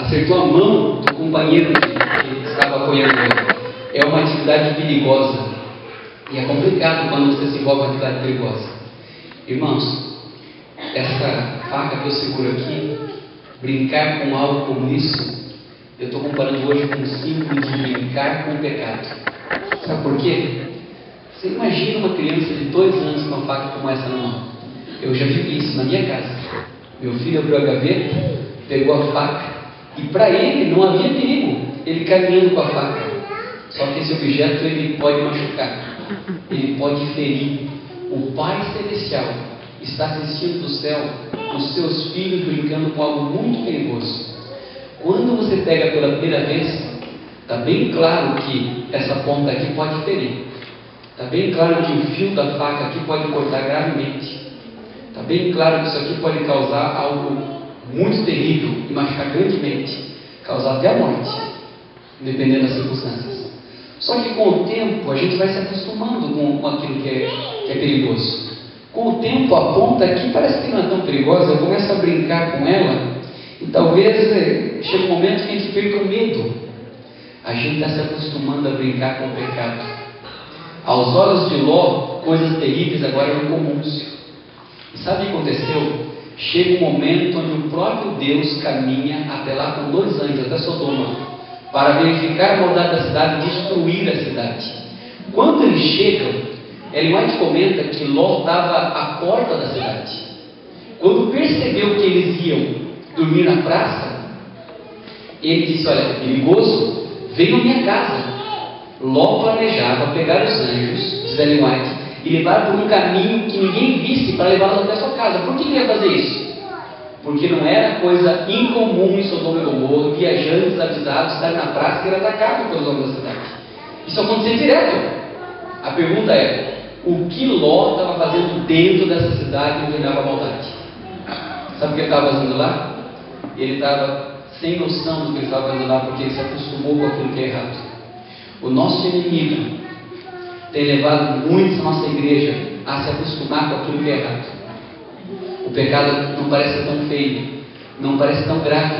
acertou a mão do companheiro que estava apoiando ele. É uma atividade perigosa. E é complicado quando você se envolve em uma atividade perigosa. Irmãos, essa faca que eu seguro aqui, brincar com algo como isso, eu estou comparando hoje com um símbolo de brincar com o pecado. Sabe por quê? Você imagina uma criança de 2 anos com uma faca como essa na mão. Eu já vivi isso na minha casa. Meu filho abriu a gaveta, pegou a faca, e para ele não havia perigo, ele caminhando com a faca. Só que esse objeto ele pode machucar, ele pode ferir. O Pai Celestial está assistindo do céu os seus filhos brincando com algo muito perigoso. Quando você pega pela primeira vez, está bem claro que essa ponta aqui pode ferir. Está bem claro que o fio da faca aqui pode cortar gravemente. Está bem claro que isso aqui pode causar algo muito terrível e machucar grandemente, causar até a morte, dependendo das circunstâncias. Só que com o tempo a gente vai se acostumando com aquilo que é perigoso. Com o tempo a ponta aqui parece que não é tão perigosa, eu começo a brincar com ela e talvez chegue um momento que a gente perca o medo. A gente está se acostumando a brincar com o pecado. Aos olhos de Ló, coisas terríveis agora eram comuns. E sabe o que aconteceu? Chega um momento onde o próprio Deus caminha até lá com 2 anjos, até Sodoma, para verificar a maldade da cidade e destruir a cidade. Quando eles chegam, Ellen White comenta que Ló estava à porta da cidade. Quando percebeu que eles iam dormir na praça, ele disse: olha, é perigoso, venham à minha casa. Ló planejava pegar os anjos, diz Ellen White, e levar por um caminho que ninguém visse para levá-los até a sua casa. Por que ele ia fazer isso? Porque não era coisa incomum em Sodoma e Gomorra viajantes avisados estar na praça e ser atacados pelos homens da cidade. Isso acontecia direto. A pergunta é: o que Ló estava fazendo dentro dessa cidade onde reinava a maldade? Sabe o que ele estava fazendo lá? Ele estava sem noção do que ele estava fazendo lá, porque ele se acostumou com aquilo que é errado. O nosso inimigo tem levado muitos da nossa igreja a se acostumar com aquilo que é errado. O pecado não parece tão feio, não parece tão grave,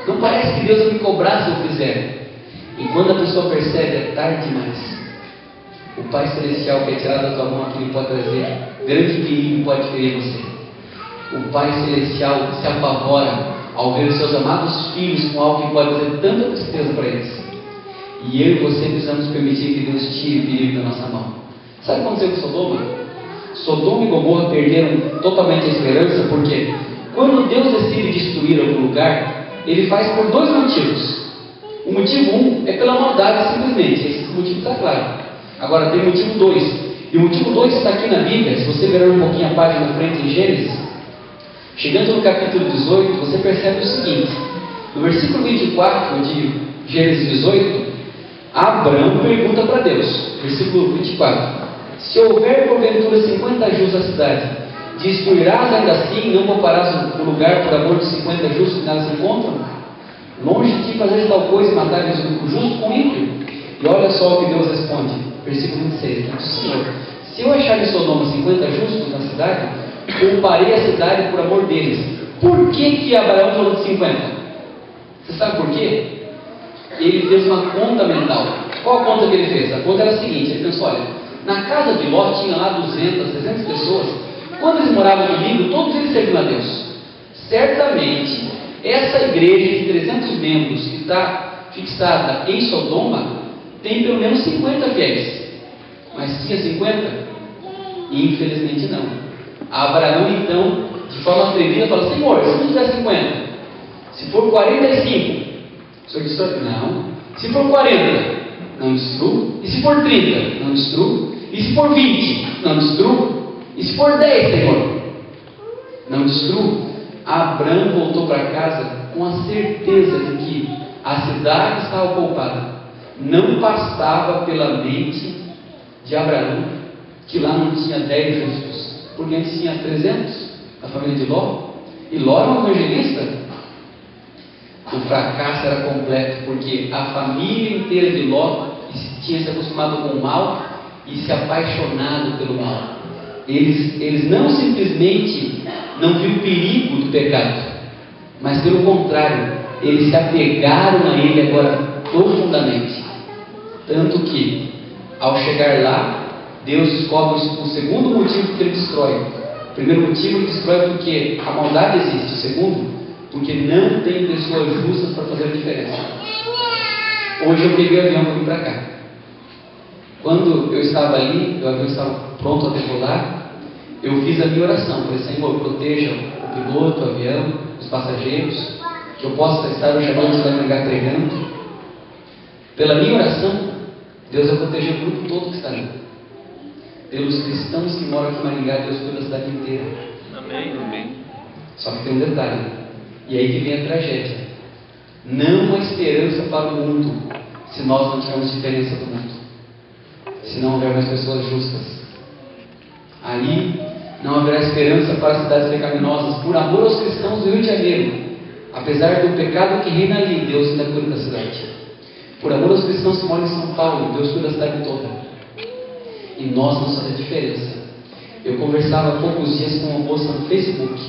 não parece que Deus vai me cobrar se eu fizer. E quando a pessoa percebe, é tarde demais. O Pai Celestial quer tirar da tua mão aquilo que pode trazer grande perigo, pode ferir você. O Pai Celestial se apavora ao ver os seus amados filhos com algo que pode trazer tanta tristeza para eles. E eu e você precisamos permitir que Deus tire o perigo da nossa mão. Sabe o que aconteceu com Sodoma? Sodoma e Gomorra perderam totalmente a esperança, porque quando Deus decide destruir algum lugar, Ele faz por 2 motivos. O motivo 1 é pela maldade, simplesmente. Esse motivo está claro. Agora tem o motivo 2. E o motivo 2 está aqui na Bíblia. Se você virar um pouquinho a página na frente em Gênesis, chegando no capítulo 18, você percebe o seguinte: no versículo 24 de Gênesis 18, Abraão pergunta para Deus, versículo 24: se houver porventura 50 justos na cidade, destruirás ainda assim, não pouparás o lugar por amor de 50 justos que nada se encontram? Longe de ti fazer tal coisa e matares o justo com o ímpio. E olha só o que Deus responde, versículo 26: Senhor, se eu achar em Sodoma 50 justos na cidade, pouparei a cidade por amor deles. Por que Abraão falou de 50? Você sabe por quê? Ele fez uma conta mental. Qual a conta que ele fez? A conta era a seguinte: ele pensou, olha, na casa de Ló tinha lá 200, 300 pessoas. Quando eles moravam no livro, todos eles serviam a Deus. Certamente, essa igreja de 300 membros que está fixada em Sodoma tem pelo menos 50 fiéis. Mas tinha 50? Infelizmente não. Abraão então, de forma atrevida, fala: Senhor, se não tiver 50, se for 45, o Senhor disse: não. Se for 40, não destruo. E se for 30, não destruo. E se for 20, não destruo. E se for 10, Senhor, não destruo. Abraão voltou para casa com a certeza de que a cidade estava poupada. Não passava pela mente de Abraão que lá não tinha 10 justos, porque antes tinha 300 da família de Ló, e Ló era um evangelista. O fracasso era completo, porque a família inteira de Ló tinha se acostumado com o mal e se apaixonado pelo mal. Eles não simplesmente não viram o perigo do pecado, mas pelo contrário, eles se apegaram a Ele agora profundamente. Tanto que, ao chegar lá, Deus descobre o segundo motivo que Ele destrói. O primeiro motivo Ele destrói porque a maldade existe. O segundo, porque não tem pessoas justas para fazer a diferença. Hoje eu peguei o avião para vir para cá. Quando eu estava ali, o avião estava pronto a decolar, eu fiz a minha oração. Falei, Senhor, proteja o piloto, o avião, os passageiros, que eu possa estar hoje à noite lá em Maringá pregando. Pela minha oração, Deus vai proteger o grupo todo que está ali. Pelos cristãos que moram aqui em Maringá, Deus cuida da cidade inteira. Amém, amém. Só que tem um detalhe, e aí que vem a tragédia. Não há esperança para o mundo se nós não tivermos diferença do mundo. Se não houver mais pessoas justas. Aí não haverá esperança para as cidades pecaminosas. Por amor aos cristãos do Rio de Janeiro, apesar do pecado que reina ali, Deus ainda cuida da cidade. Por amor aos cristãos que moram em São Paulo, Deus cuida da cidade toda. E nós vamos fazer diferença. Eu conversava há poucos dias com uma moça no Facebook.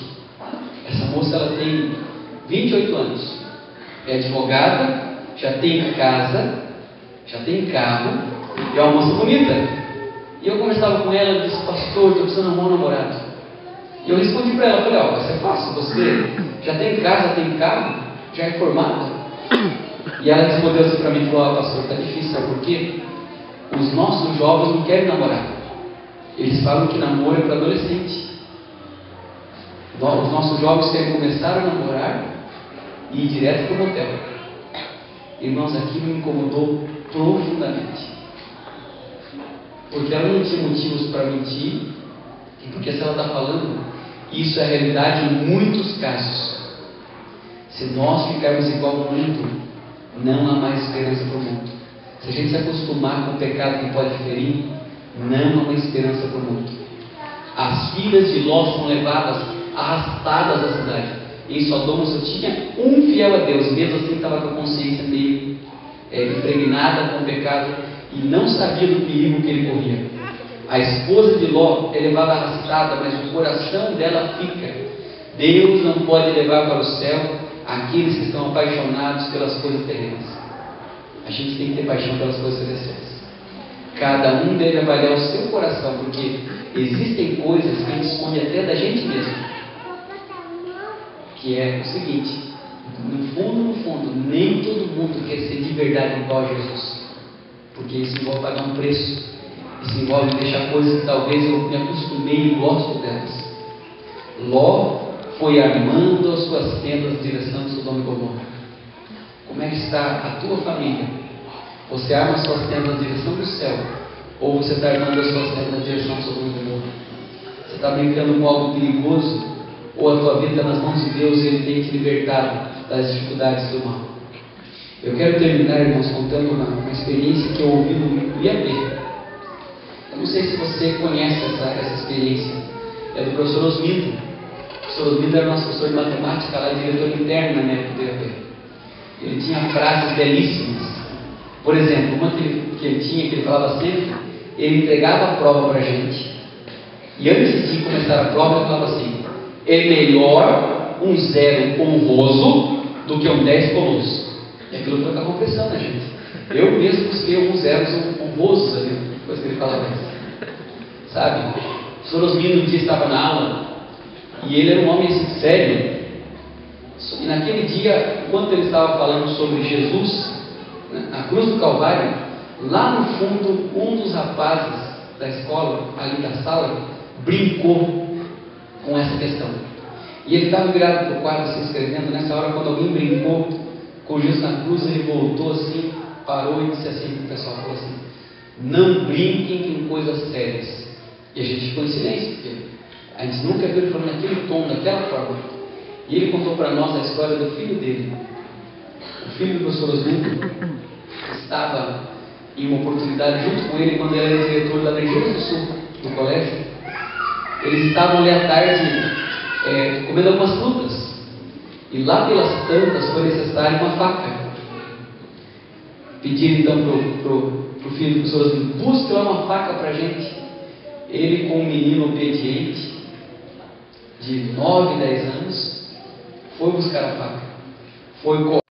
Essa moça ela tem 28 anos. É advogada, já tem casa, já tem carro, e é uma moça bonita. E eu conversava com ela e disse, pastor, estou precisando arrumar um namorado. E eu respondi para ela, falei, ó, vai ser fácil, você já tem casa, tem carro, já é formada. E ela respondeu assim para mim, falou, pastor, está difícil, sabe por quê? Os nossos jovens não querem namorar. Eles falam que namoro é para adolescente. Os nossos jovens querem começar a namorar e ir direto para o motel. Irmãos, aquilo me incomodou profundamente. Porque ela não tinha motivos para mentir, e porque se ela está falando, isso é a realidade em muitos casos. Se nós ficarmos igual ao mundo, não há mais esperança para o mundo. Se a gente se acostumar com o pecado que pode ferir, não há mais esperança para o mundo. As filhas de Ló são levadas, arrastadas da cidade. Em Sodoma só tinha um fiel a Deus, mesmo assim estava com a consciência meio impregnada com o pecado e não sabia do perigo que ele corria. A esposa de Ló é levada arrastada, mas o coração dela fica. Deus não pode levar para o céu aqueles que estão apaixonados pelas coisas terrenas. A gente tem que ter paixão pelas coisas celestiais. Cada um deve avaliar o seu coração, porque existem coisas que a gente esconde até da gente mesmo. Que é o seguinte, no fundo, nem todo mundo quer ser de verdade igual a Jesus. Porque isso envolve pagar um preço. Isso envolve deixar coisas que talvez eu me acostumei e gosto delas. Ló foi armando as suas tendas em direção de Sodoma e Gomorra. Como é que está a tua família? Você arma as suas tendas na direção do céu? Ou você está armando as suas tendas na direção de Sodoma e Gomorra? Você está brincando com algo perigoso? Ou a tua vida está nas mãos de Deus e Ele tem te libertado das dificuldades do mal? Eu quero terminar, irmãos, contando uma experiência que eu ouvi no IAP. Eu não sei se você conhece essa experiência. É do professor Osmindo. O professor Osmindo era nosso professor de matemática, lá diretor interno na minha época do IAP. Ele tinha frases belíssimas. Por exemplo, uma que ele tinha, que ele falava sempre, ele entregava a prova para a gente. E antes de começar a prova, ele falava assim, é melhor um 0 honroso do que um 10 coloso. E aquilo foi com a compressão na gente. Eu mesmo busquei alguns 0 honrosos ali, depois que ele falava isso. Sabe? O professor Osmino um dia estava na aula, e ele era um homem assim, sério. E naquele dia, enquanto ele estava falando sobre Jesus, na cruz do Calvário, lá no fundo, um dos rapazes da escola, ali da sala, brincou com essa questão. E ele estava virado para o quadro se escrevendo. Nessa hora, quando alguém brincou com Jesus na cruz, ele voltou assim, parou e disse assim para o pessoal, falou assim, não brinquem com coisas sérias. E a gente ficou em silêncio, porque a gente nunca viu ele falando naquele tom, daquela forma. E ele contou para nós a história do filho dele. O filho do professor Osmindo estava em uma oportunidade junto com ele quando ele era diretor da Região do Sul, do colégio. Eles estavam ali à tarde comendo algumas frutas. E lá pelas tantas foi necessário uma faca. Pediram então para o filho do professor Osmindo, busque lá uma faca para a gente. Ele, com um menino obediente, de 9, 10 anos, foi buscar a faca. foi